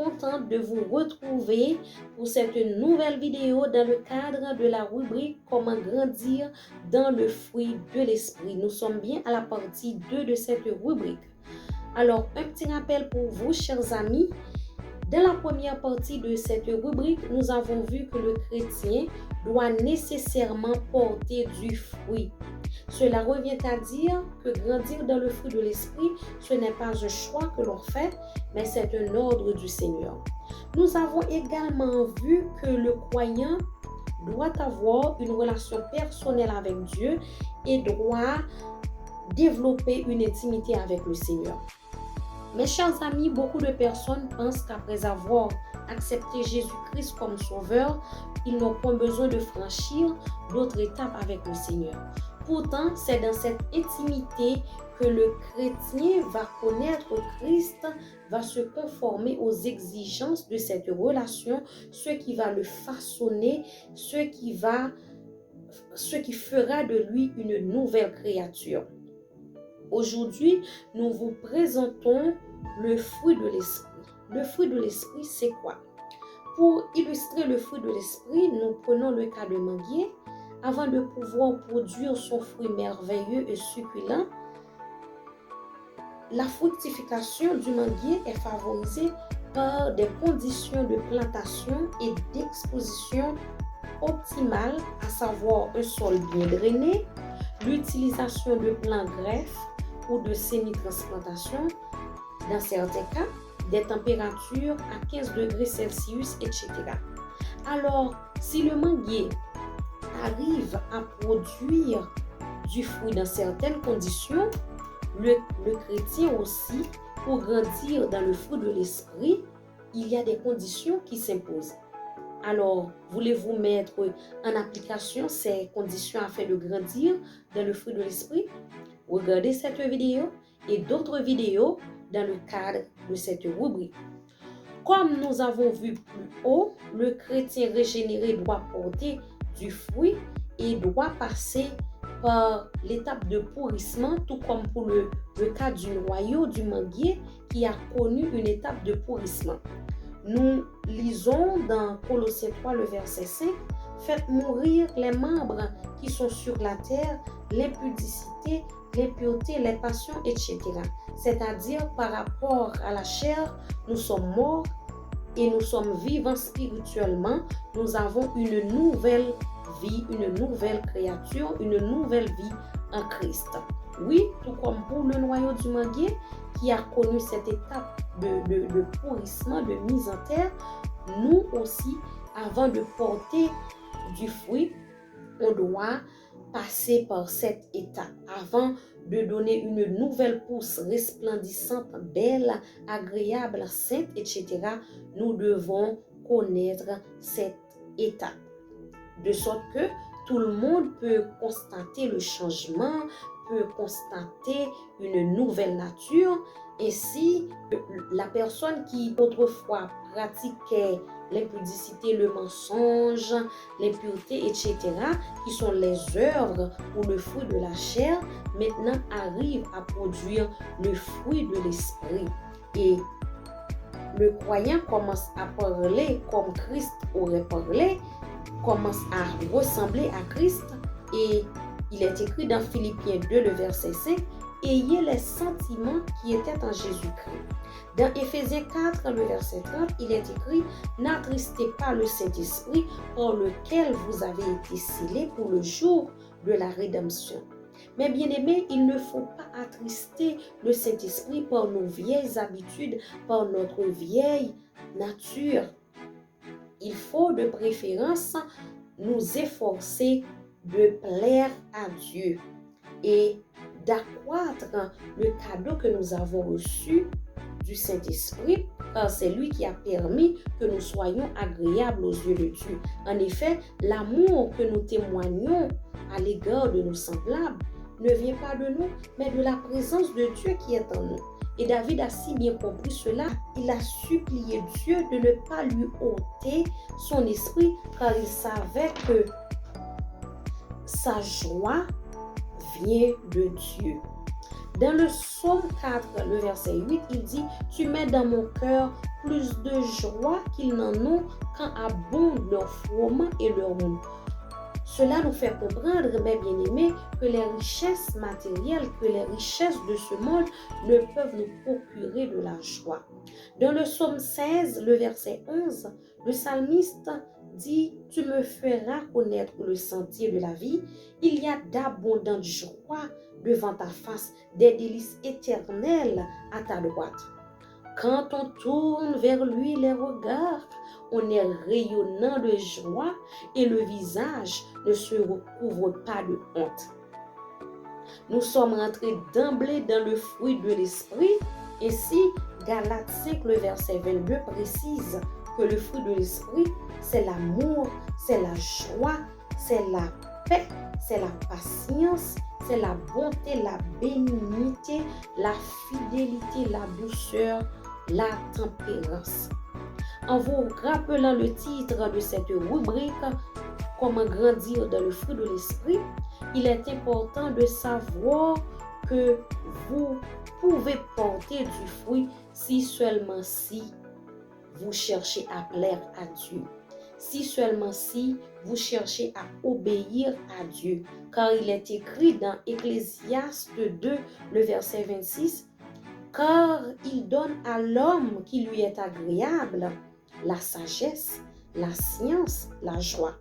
contente de vous retrouver pour cette nouvelle vidéo dans le cadre de la rubrique Comment grandir dans le fruit de l'esprit. Nous sommes bien à la partie 2 de cette rubrique. Alors, un petit rappel pour vous, chers amis. Dans la première partie de cette rubrique, nous avons vu que le chrétien doit nécessairement porter du fruit. Cela revient à dire que grandir dans le fruit de l'esprit, ce n'est pas un choix que l'on fait, mais c'est un ordre du Seigneur. Nous avons également vu que le croyant doit avoir une relation personnelle avec Dieu et doit développer une intimité avec le Seigneur. Mes chers amis, beaucoup de personnes pensent qu'après avoir accepté Jésus-Christ comme sauveur, ils n'ont pas besoin de franchir d'autres étapes avec le Seigneur. Pourtant, c'est dans cette intimité que le chrétien va connaître Christ, va se conformer aux exigences de cette relation, ce qui va le façonner, ce qui fera de lui une nouvelle créature. Aujourd'hui, nous vous présentons le fruit de l'esprit. Le fruit de l'esprit, c'est quoi? Pour illustrer le fruit de l'esprit, nous prenons le cas de manguier. Avant de pouvoir produire son fruit merveilleux et succulent, la fructification du manguier est favorisée par des conditions de plantation et d'exposition optimales, à savoir un sol bien drainé, l'utilisation de plants greffes ou de semi-transplantation, dans certains cas, des températures à 15 degrés Celsius, etc. Alors, si le manguier arrive à produire du fruit dans certaines conditions, le chrétien aussi, pour grandir dans le fruit de l'esprit, il y a des conditions qui s'imposent. Alors, voulez-vous mettre en application ces conditions afin de grandir dans le fruit de l'esprit? Regardez cette vidéo et d'autres vidéos dans le cadre de cette rubrique. Comme nous avons vu plus haut, le chrétien régénéré doit porter du fruit et doit passer par l'étape de pourrissement, tout comme pour le cas du noyau du manguier qui a connu une étape de pourrissement. Nous lisons dans Colossiens 3, le verset 5, « Faites mourir les membres qui sont sur la terre, l'impudicité, l'impureté, les passions, etc. » C'est-à-dire, par rapport à la chair, nous sommes morts et nous sommes vivants spirituellement. Nous avons une nouvelle vie, une nouvelle créature, une nouvelle vie en Christ. Oui, tout comme pour le noyau du manguier qui a connu cette étape de pourrissement, de mise en terre, nous aussi, avant de porter du fruit, on doit passer par cette étape avant de donner une nouvelle pousse resplendissante, belle, agréable, sainte, etc. Nous devons connaître cette étape. De sorte que tout le monde peut constater le changement, peut constater une nouvelle nature. Ainsi, la personne qui autrefois pratiquait l'impudicité, le mensonge, l'impureté, etc., qui sont les œuvres ou le fruit de la chair, maintenant arrive à produire le fruit de l'esprit. Et le croyant commence à parler comme Christ aurait parlé, commence à ressembler à Christ, et il est écrit dans Philippiens 2, le verset 5, « Ayez les sentiments qui étaient en Jésus-Christ ». Dans Éphésiens 4, le verset 30, il est écrit « N'attristez pas le Saint-Esprit par lequel vous avez été scellés pour le jour de la rédemption ». Mais bien aimé, il ne faut pas attrister le Saint-Esprit par nos vieilles habitudes, par notre vieille nature. Il faut de préférence nous efforcer de plaire à Dieu et d'accroître le cadeau que nous avons reçu du Saint-Esprit, car c'est lui qui a permis que nous soyons agréables aux yeux de Dieu. En effet, l'amour que nous témoignons à l'égard de nos semblables ne vient pas de nous, mais de la présence de Dieu qui est en nous. Et David a si bien compris cela, il a supplié Dieu de ne pas lui ôter son esprit, car il savait que sa joie vient de Dieu. Dans le psaume 4, le verset 8, il dit « Tu mets dans mon cœur plus de joie qu'ils n'en ont quand abondent leur froment et leur monde. » Cela nous fait comprendre, mes bien-aimés, que les richesses matérielles, que les richesses de ce monde ne peuvent nous procurer de la joie. Dans le psaume 16, le verset 11, le psalmiste dit « Tu me feras connaître le sentier de la vie. Il y a d'abondantes joies devant ta face, des délices éternelles à ta droite. » Quand on tourne vers lui les regards, on est rayonnant de joie et le visage ne se recouvre pas de honte. Nous sommes rentrés d'emblée dans le fruit de l'esprit. Ainsi, Galates 5, le verset 22 précise que le fruit de l'esprit, c'est l'amour, c'est la joie, c'est la paix, c'est la patience, c'est la bonté, la bénignité, la fidélité, la douceur, la tempérance. En vous rappelant le titre de cette rubrique, comment grandir dans le fruit de l'esprit, il est important de savoir que vous pouvez porter du fruit si seulement si vous cherchez à plaire à Dieu. Si seulement si vous cherchez à obéir à Dieu. Car il est écrit dans Ecclésiaste 2, le verset 26, « Car il donne à l'homme qui lui est agréable la sagesse, la science, la joie. »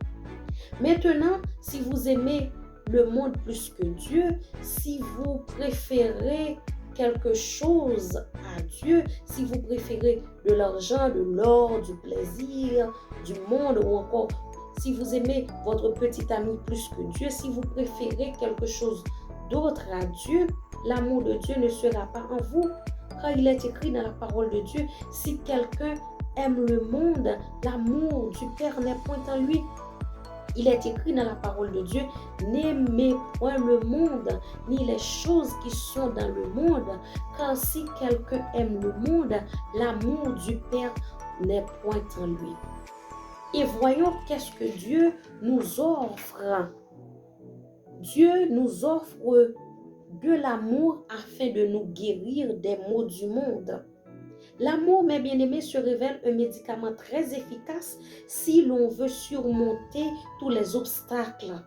Maintenant, si vous aimez le monde plus que Dieu, si vous préférez quelque chose à Dieu, si vous préférez de l'argent, de l'or, du plaisir, du monde, ou encore si vous aimez votre petit ami plus que Dieu, si vous préférez quelque chose d'autre à Dieu, l'amour de Dieu ne sera pas en vous. Car il est écrit dans la parole de Dieu, si quelqu'un aime le monde, l'amour du Père n'est point en lui. Il est écrit dans la parole de Dieu, n'aimez point le monde, ni les choses qui sont dans le monde, car si quelqu'un aime le monde, l'amour du Père n'est point en lui. Et voyons qu'est-ce que Dieu nous offre. Dieu nous offre de l'amour afin de nous guérir des maux du monde. L'amour, mes bien-aimés, se révèle un médicament très efficace si l'on veut surmonter tous les obstacles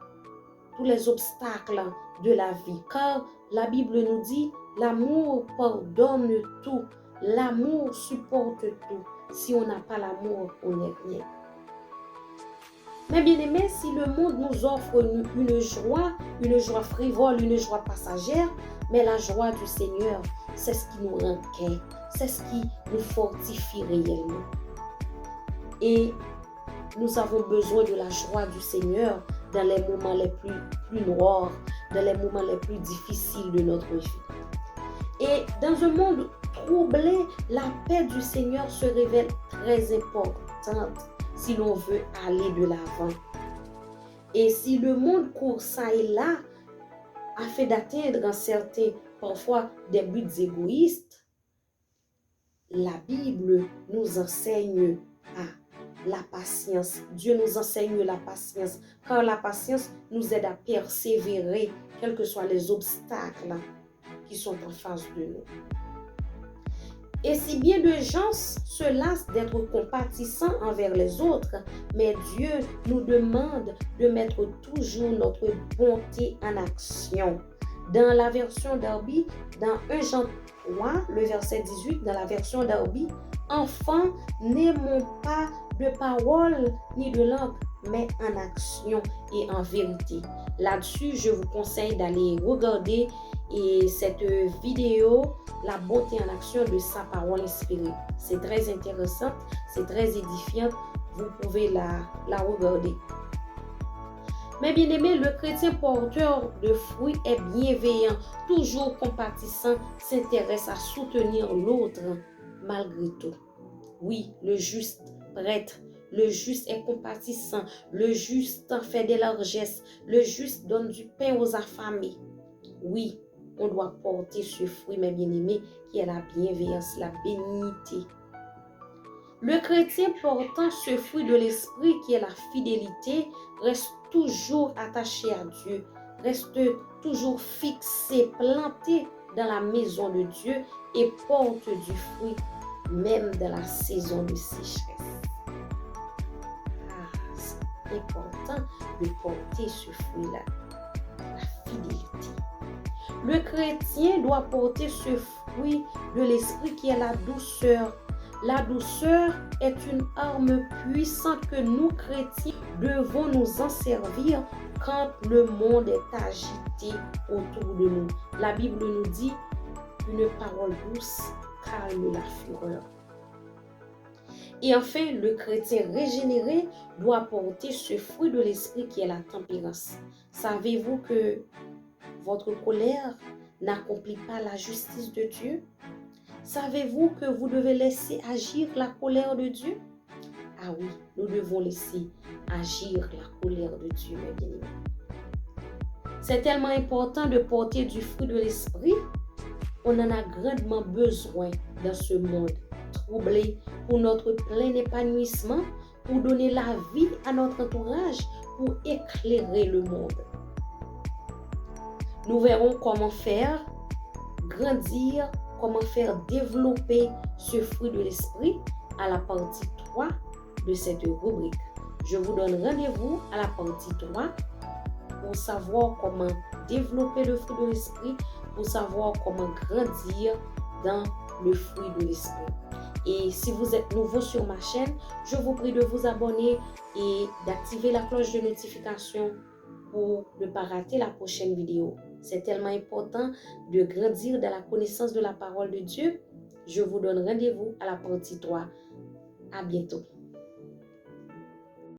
de la vie. Car la Bible nous dit, l'amour pardonne tout, l'amour supporte tout. Si on n'a pas l'amour, on n'est rien. Mais bien aimés, si le monde nous offre une joie frivole, une joie passagère, mais la joie du Seigneur, c'est ce qui nous rend c'est ce qui nous fortifie réellement. Et nous avons besoin de la joie du Seigneur dans les moments les plus noirs, dans les moments les plus difficiles de notre vie. Et dans un monde troublé, la paix du Seigneur se révèle très importante si l'on veut aller de l'avant. Et si le monde court ça et là, afin d'atteindre parfois des buts égoïstes, la Bible nous enseigne la patience. Dieu nous enseigne la patience, car la patience nous aide à persévérer, quels que soient les obstacles qui sont en face de nous. Et si bien de gens se lassent d'être compatissants envers les autres, mais Dieu nous demande de mettre toujours notre bonté en action. Dans la version Darby, dans 1 Jean 3, le verset 18, dans la version Darby, « Enfants, n'aimons pas de parole ni de langue, mais en action et en vérité. » Là-dessus, je vous conseille d'aller regarder cette vidéo, la bonté en action de sa parole inspirée. C'est très intéressant, c'est très édifiant. Vous pouvez la regarder. Mais bien aimé, le chrétien porteur de fruits est bienveillant, toujours compatissant, s'intéresse à soutenir l'autre malgré tout. Oui, le juste prêtre, le juste est compatissant, le juste fait des largesses, le juste donne du pain aux affamés. Oui, on doit porter ce fruit, mes bien-aimés, qui est la bienveillance, la bénignité. Le chrétien portant ce fruit de l'esprit, qui est la fidélité, reste toujours attaché à Dieu, reste toujours fixé, planté dans la maison de Dieu et porte du fruit même dans la saison de sécheresse. C'est important de porter ce fruit-là, la fidélité. Le chrétien doit porter ce fruit de l'esprit qui est la douceur. La douceur est une arme puissante que nous, chrétiens, devons nous en servir quand le monde est agité autour de nous. La Bible nous dit une parole douce calme la fureur. Et enfin, le chrétien régénéré doit porter ce fruit de l'esprit qui est la tempérance. Savez-vous que votre colère n'accomplit pas la justice de Dieu? Savez-vous que vous devez laisser agir la colère de Dieu? Ah oui, nous devons laisser agir la colère de Dieu, mes bien-aimés. C'est tellement important de porter du fruit de l'esprit. On en a grandement besoin dans ce monde troublé pour notre plein épanouissement, pour donner la vie à notre entourage, pour éclairer le monde. Nous verrons comment faire grandir, comment faire développer ce fruit de l'esprit à la partie 3 de cette rubrique. Je vous donne rendez-vous à la partie 3 pour savoir comment développer le fruit de l'esprit, pour savoir comment grandir dans le fruit de l'esprit. Et si vous êtes nouveau sur ma chaîne, je vous prie de vous abonner et d'activer la cloche de notification pour ne pas rater la prochaine vidéo. C'est tellement important de grandir dans la connaissance de la parole de Dieu. Je vous donne rendez-vous à la partie 3. À bientôt.